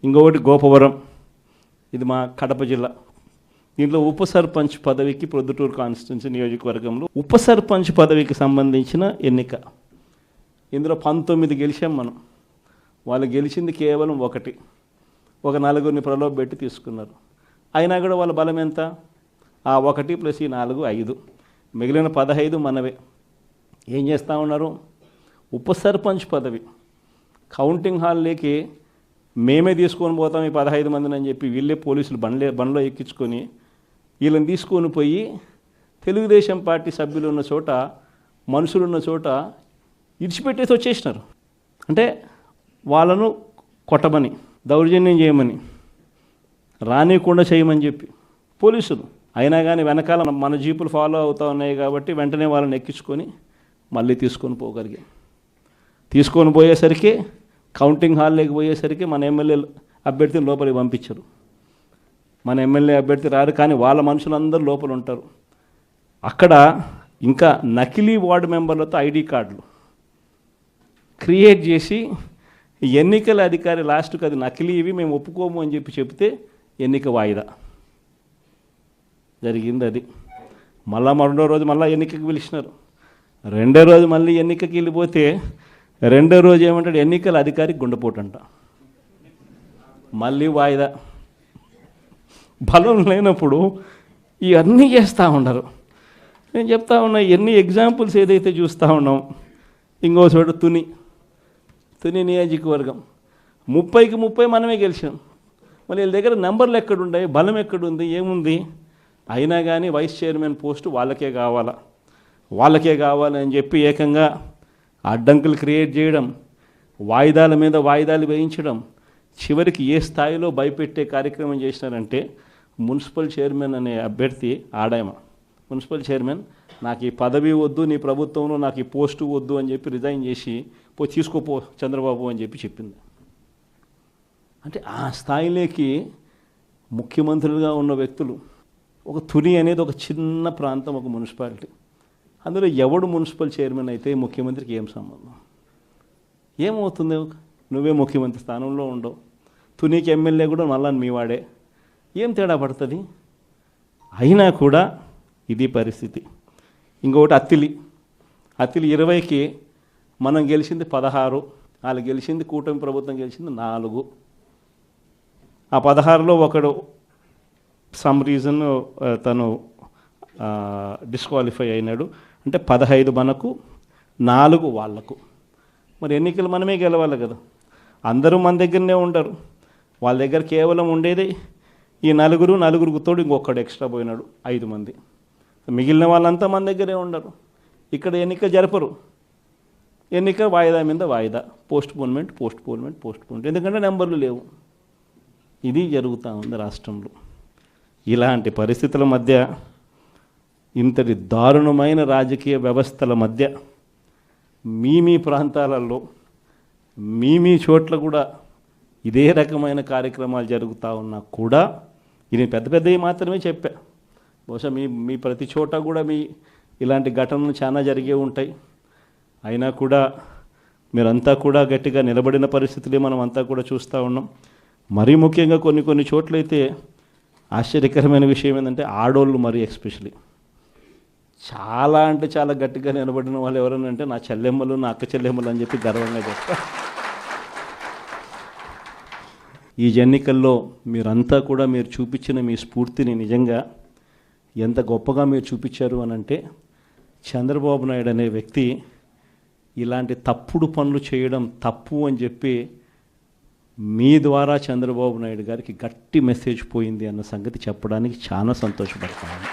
ఇంకొకటి గోపవరం, ఇది మా కడప జిల్లా. దీంట్లో ఉప సర్పంచ్ పదవికి ప్రొద్దుటూరు కాన్స్టిట్యున్సీ నియోజకవర్గంలో ఉప సర్పంచ్ పదవికి సంబంధించిన ఎన్నిక. ఇందులో 19 గెలిచాం మనం. వాళ్ళు గెలిచింది కేవలం ఒక నలుగురిని ప్రలోభపెట్టి తీసుకున్నారు. అయినా కూడా వాళ్ళ బలం ఎంత? ఆ 1 + ఈ 4 5, మిగిలిన 15 మనవే. ఏం చేస్తూ ఉన్నారు? ఉప సర్పంచ్ పదవి కౌంటింగ్ హాల్లోకి మేమే తీసుకొని పోతాం ఈ 15 మందిని అని చెప్పి వీళ్ళే పోలీసులు బండ్లో ఎక్కించుకొని వీళ్ళని తీసుకొని పోయి తెలుగుదేశం పార్టీ సభ్యులు ఉన్న చోట, మనుషులున్న చోట ఇడిచిపెట్టేసి వచ్చేసినారు. అంటే వాళ్ళను కొట్టమని, దౌర్జన్యం చేయమని, రానికుండా చేయమని చెప్పి పోలీసులు. అయినా కానీ వెనకాల మన జీపులు ఫాలో అవుతూ ఉన్నాయి కాబట్టి వెంటనే వాళ్ళని ఎక్కించుకొని మళ్ళీ తీసుకొని పోయేసరికి కౌంటింగ్ హాల్లోకి పోయేసరికి మన ఎమ్మెల్యే అభ్యర్థిని లోపలికి పంపించరు. మన ఎమ్మెల్యే అభ్యర్థి రారు, కానీ వాళ్ళ మనుషులందరూ లోపల ఉంటారు. అక్కడ ఇంకా నకిలీ వార్డు మెంబర్లతో ఐడి కార్డులు క్రియేట్ చేసి ఎన్నికల అధికారి లాస్ట్కి అది నకిలీ, ఇవి మేము ఒప్పుకోము అని చెప్తే ఎన్నిక వాయిదా జరిగింది. అది మళ్ళా రెండో రోజు మళ్ళీ ఎన్నికకి పిలిచినారు. రెండో రోజు మళ్ళీ ఎన్నికకి వెళ్ళిపోతే రెండో రోజు ఏమంటాడు, ఎన్నికల అధికారి గుండెపోటు అంట. మళ్ళీ వాయిదా. బలం లేనప్పుడు ఇవన్నీ చేస్తూ ఉండరు. నేను చెప్తా ఉన్నా, ఎన్ని ఎగ్జాంపుల్స్ ఏదైతే చూస్తూ ఉన్నాం. ఇంకో చోట తుని నియోజకవర్గం 30కి 30 మనమే గెలిచాం. మళ్ళీ వీళ్ళ దగ్గర నెంబర్లు ఎక్కడున్నాయి, బలం ఎక్కడుంది, ఏముంది? అయినా కానీ వైస్ చైర్మన్ పోస్టు వాళ్ళకే కావాలని చెప్పి ఏకంగా అడ్డంకులు క్రియేట్ చేయడం, వాయిదాల మీద వాయిదాలు వేయించడం, చివరికి ఏ స్థాయిలో భయపెట్టే కార్యక్రమం చేసినారంటే మున్సిపల్ చైర్మన్ అనే అభ్యర్థి ఆడాయమ. మున్సిపల్ చైర్మన్, నాకు ఈ పదవి వద్దు, నీ ప్రభుత్వంలో నాకు ఈ పోస్టు వద్దు అని చెప్పి రిజైన్ చేసి తీసుకోపో చంద్రబాబు అని చెప్పి చెప్పింది. అంటే ఆ స్థాయిలోకి ముఖ్యమంత్రులుగా ఉన్న వ్యక్తులు. ఒక తుని అనేది ఒక చిన్న ప్రాంతం, ఒక మున్సిపాలిటీ. అందులో ఎవడు మున్సిపల్ చైర్మన్ అయితే ముఖ్యమంత్రికి ఏం సంబంధం? ఏమవుతుంది? నువ్వే ముఖ్యమంత్రి స్థానంలో ఉండవు, తునికి ఎమ్మెల్యే కూడా మళ్ళా మీవాడే, ఏం తేడా పడుతుంది? అయినా కూడా ఇది పరిస్థితి. ఇంకొకటి అత్తిలి 20కి మనం గెలిచింది 16, వాళ్ళు గెలిచింది, కూటమి ప్రభుత్వం గెలిచింది 4. ఆ 16లో ఒకడు సమ్ రీజన్ తను డిస్క్వాలిఫై అయినాడు. అంటే 15 మనకు, 4 వాళ్లకు. మరి ఎన్నికలు మనమే గెలవాలి కదా. అందరూ మన దగ్గరనే ఉండరు. వాళ్ళ దగ్గర కేవలం ఉండేది ఈ నలుగురికి తోడు ఇంకొకడు ఎక్స్ట్రా పోయినాడు, 5 మంది. మిగిలిన వాళ్ళంతా మన దగ్గరే ఉండరు. ఇక్కడ ఎన్నిక జరపరు. ఎన్నిక వాయిదా మీద వాయిదా, పోస్ట్పోన్మెంట్. ఎందుకంటే నెంబర్లు లేవు. ఇది జరుగుతూ ఉంది రాష్ట్రంలో. ఇలాంటి పరిస్థితుల మధ్య, ఇంతటి దారుణమైన రాజకీయ వ్యవస్థల మధ్య మీ ప్రాంతాలలో మీ చోట్ల కూడా ఇదే రకమైన కార్యక్రమాలు జరుగుతూ ఉన్నా కూడా, ఇది పెద్దవి మాత్రమే చెప్పా. బహుశా మీ ప్రతి చోట కూడా ఇలాంటి ఘటనలు చాలా జరిగే ఉంటాయి. అయినా కూడా మీరంతా కూడా గట్టిగా నిలబడిన పరిస్థితులే మనం అంతా కూడా చూస్తూ ఉన్నాం. మరీ ముఖ్యంగా కొన్ని చోట్లయితే ఆశ్చర్యకరమైన విషయం ఏంటంటే ఆడోళ్ళు, మరీ ఎస్పెషలీ చాలా అంటే చాలా గట్టిగా నిలబడిన వాళ్ళు ఎవరైనా అంటే నా చెల్లెమ్మలు, నా అక్క చెల్లెమ్మలు అని చెప్పి గర్వంగా చెప్తారు. ఈ ఎన్నికల్లో మీరంతా కూడా మీరు చూపించిన మీ స్ఫూర్తిని నిజంగా ఎంత గొప్పగా మీరు చూపించారు అని అంటే, చంద్రబాబు నాయుడు అనే వ్యక్తి ఇలాంటి తప్పుడు పనులు చేయడం తప్పు అని చెప్పి మీ ద్వారా చంద్రబాబు నాయుడు గారికి గట్టి మెసేజ్ పోయింది అన్న సంగతి చెప్పడానికి చాలా సంతోషపడతాను.